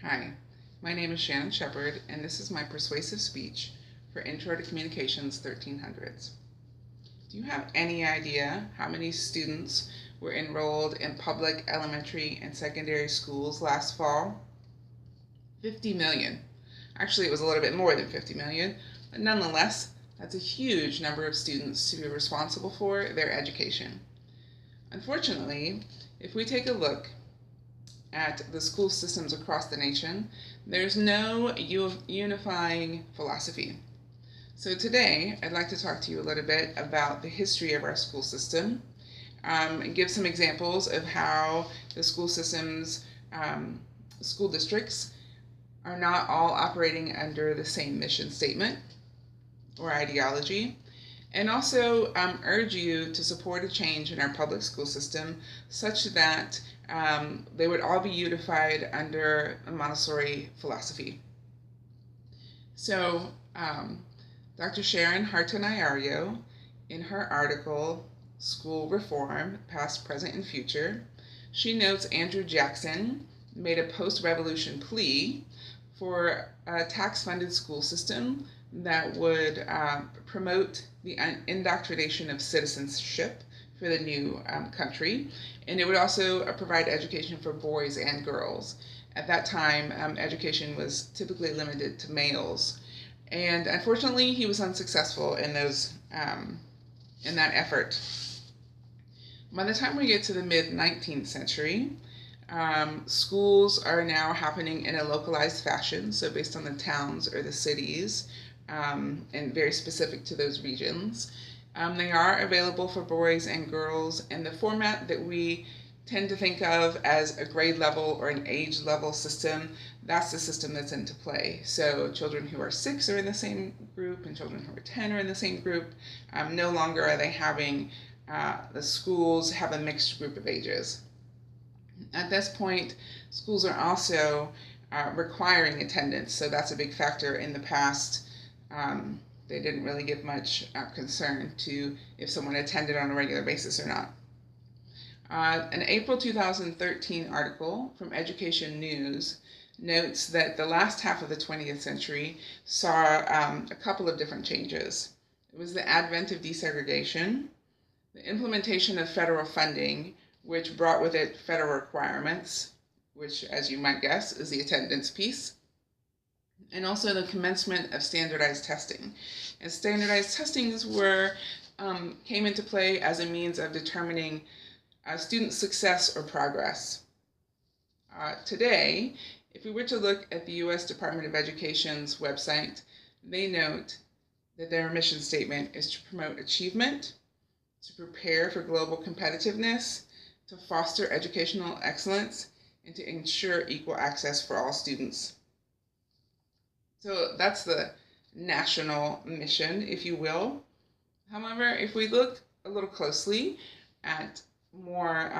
Hi, my name is Shannon Shepard, and this is my persuasive speech for Intro to Communications 1300s. Do you have any idea how many students were enrolled in public elementary and secondary schools last fall? 50 million. Actually, it was a little bit more than 50 million, but nonetheless, that's a huge number of students to be responsible for their education. Unfortunately, if we take a look at the school systems across the nation, there's no unifying philosophy. So today, I'd like to talk to you a little bit about the history of our school system, and give some examples of how the school systems, school districts, are not all operating under the same mission statement or ideology, and also urge you to support a change in our public school system such that they would all be unified under a Montessori philosophy. So Dr. Sharon Hartonayario, in her article, School Reform, Past, Present, and Future, she notes Andrew Jackson made a post-revolution plea for a tax-funded school system that would promote the indoctrination of citizenship for the new country, and it would also provide education for boys and girls. At that time, education was typically limited to males, and unfortunately, he was unsuccessful in that effort. By the time we get to the mid-19th century, schools are now happening in a localized fashion, so based on the towns or the cities, and very specific to those regions. They are available for boys and girls, and the format that we tend to think of as a grade level or an age level system, that's the system that's into play. So children who are 6 are in the same group, and children who are 10 are in the same group. No longer are they having, the schools have a mixed group of ages. At this point, schools are also requiring attendance, so that's a big factor. In the past, they didn't really give much concern to if someone attended on a regular basis or not. An April 2013 article from Education News notes that the last half of the 20th century saw a couple of different changes. It was the advent of desegregation, the implementation of federal funding, which brought with it federal requirements, which, as you might guess, is the attendance piece, and also the commencement of standardized testing. And standardized testings came into play as a means of determining student success or progress. Today, if we were to look at the U.S. Department of Education's website, they note that their mission statement is to promote achievement, to prepare for global competitiveness, to foster educational excellence, and to ensure equal access for all students. So that's the national mission, if you will. However, if we look a little closely at more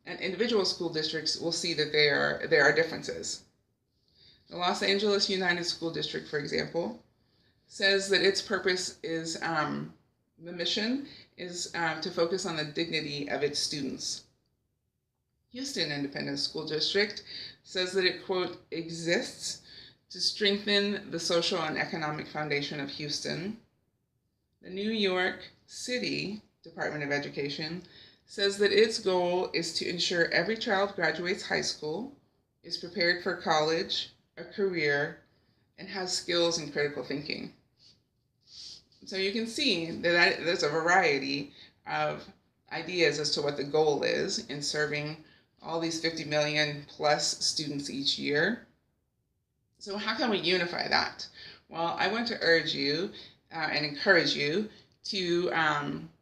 at individual school districts, we'll see that there are differences. The Los Angeles United School District, for example, says that its purpose is, the mission is to focus on the dignity of its students. Houston Independent School District says that it, quote, exists to strengthen the social and economic foundation of Houston. The New York City Department of Education says that its goal is to ensure every child graduates high school, is prepared for college, a career, and has skills in critical thinking. So you can see that there's a variety of ideas as to what the goal is in serving all these 50 million plus students each year. So how can we unify that? Well, I want to urge you and encourage you to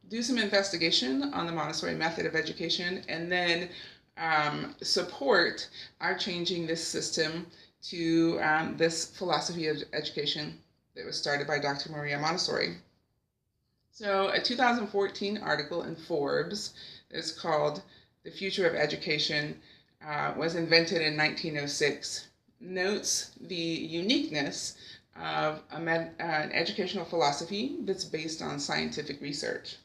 do some investigation on the Montessori method of education, and then support our changing this system to this philosophy of education that was started by Dr. Maria Montessori. So a 2014 article in Forbes is called "The Future of Education was Invented in 1906" notes the uniqueness of an educational philosophy that's based on scientific research.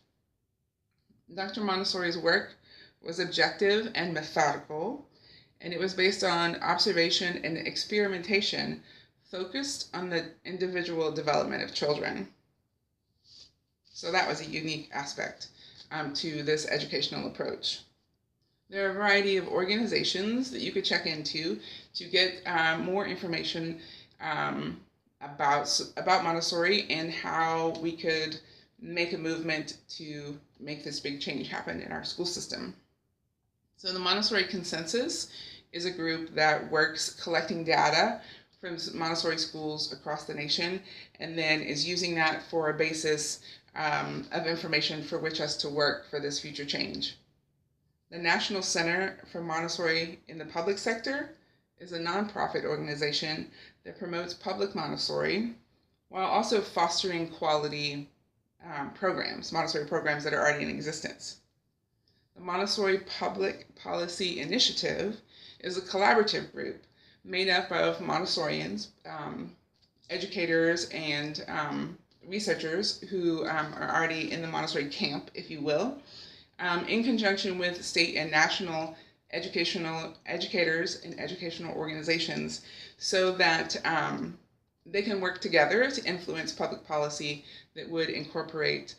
Dr. Montessori's work was objective and methodical, and it was based on observation and experimentation focused on the individual development of children. So that was a unique aspect to this educational approach. There are a variety of organizations that you could check into to get more information about Montessori and how we could make a movement to make this big change happen in our school system. So the Montessori Consensus is a group that works collecting data from Montessori schools across the nation and then is using that for a basis of information for which us to work for this future change. The National Center for Montessori in the Public Sector is a nonprofit organization that promotes public Montessori while also fostering quality programs, Montessori programs that are already in existence. The Montessori Public Policy Initiative is a collaborative group made up of Montessorians, educators, and researchers who are already in the Montessori camp, if you will, in conjunction with state and national educators and educational organizations so that they can work together to influence public policy that would incorporate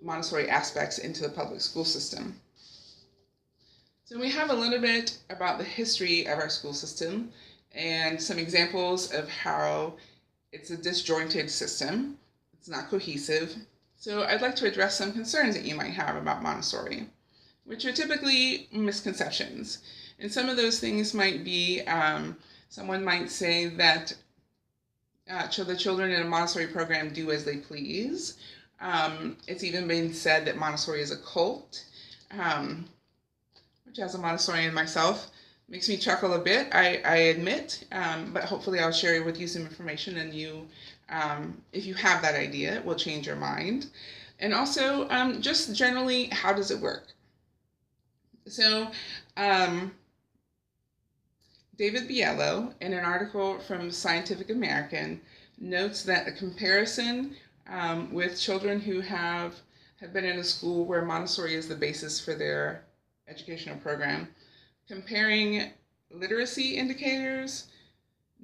Montessori aspects into the public school system. So we have a little bit about the history of our school system and some examples of how it's a disjointed system. It's not cohesive. So I'd like to address some concerns that you might have about Montessori, which are typically misconceptions. And some of those things might be, someone might say that the children in a Montessori program do as they please. It's even been said that Montessori is a cult, which as a Montessorian myself makes me chuckle a bit, I admit, but hopefully I'll share with you some information and you, if you have that idea, it will change your mind. And also, just generally, how does it work? So, David Biello, in an article from Scientific American, notes that a comparison with children who have been in a school where Montessori is the basis for their educational program, comparing literacy indicators,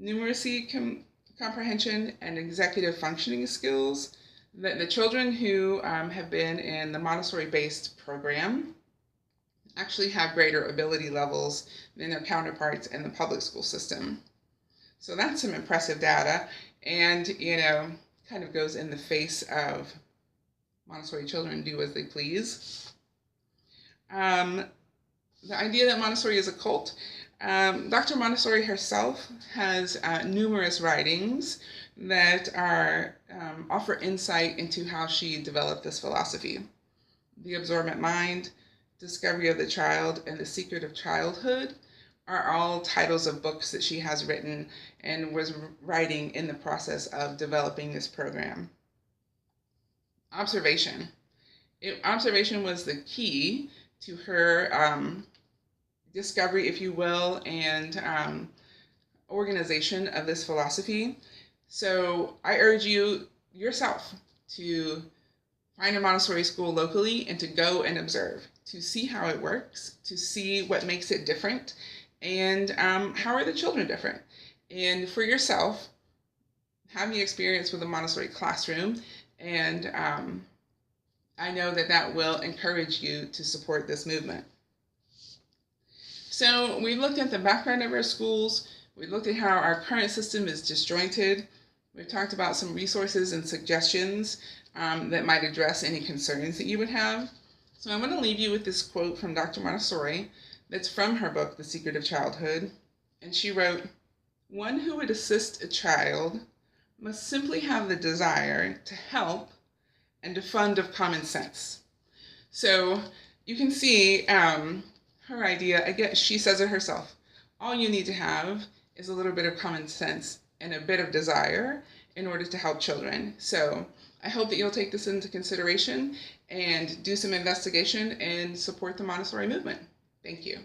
numeracy comprehension, and executive functioning skills, that the children who have been in the Montessori-based program actually have greater ability levels than their counterparts in the public school system. So that's some impressive data, and kind of goes in the face of Montessori children do as they please. The idea that Montessori is a cult, Dr. Montessori herself has numerous writings that offer insight into how she developed this philosophy. The Absorbent Mind, Discovery of the Child, and The Secret of Childhood are all titles of books that she has written and was writing in the process of developing this program. Observation. Observation was the key to her discovery, if you will, and organization of this philosophy. So I urge you yourself to find a Montessori school locally and to go and observe, to see how it works, to see what makes it different, and how are the children different. And for yourself, have the experience with a Montessori classroom, and I know that will encourage you to support this movement. So we've looked at the background of our schools, we've looked at how our current system is disjointed, we've talked about some resources and suggestions that might address any concerns that you would have. So I'm going to leave you with this quote from Dr. Montessori that's from her book, The Secret of Childhood. And she wrote, "One who would assist a child must simply have the desire to help and a fund of common sense." So you can see her idea, again, she says it herself, all you need to have is a little bit of common sense and a bit of desire in order to help children. So I hope that you'll take this into consideration and do some investigation and support the Montessori movement. Thank you.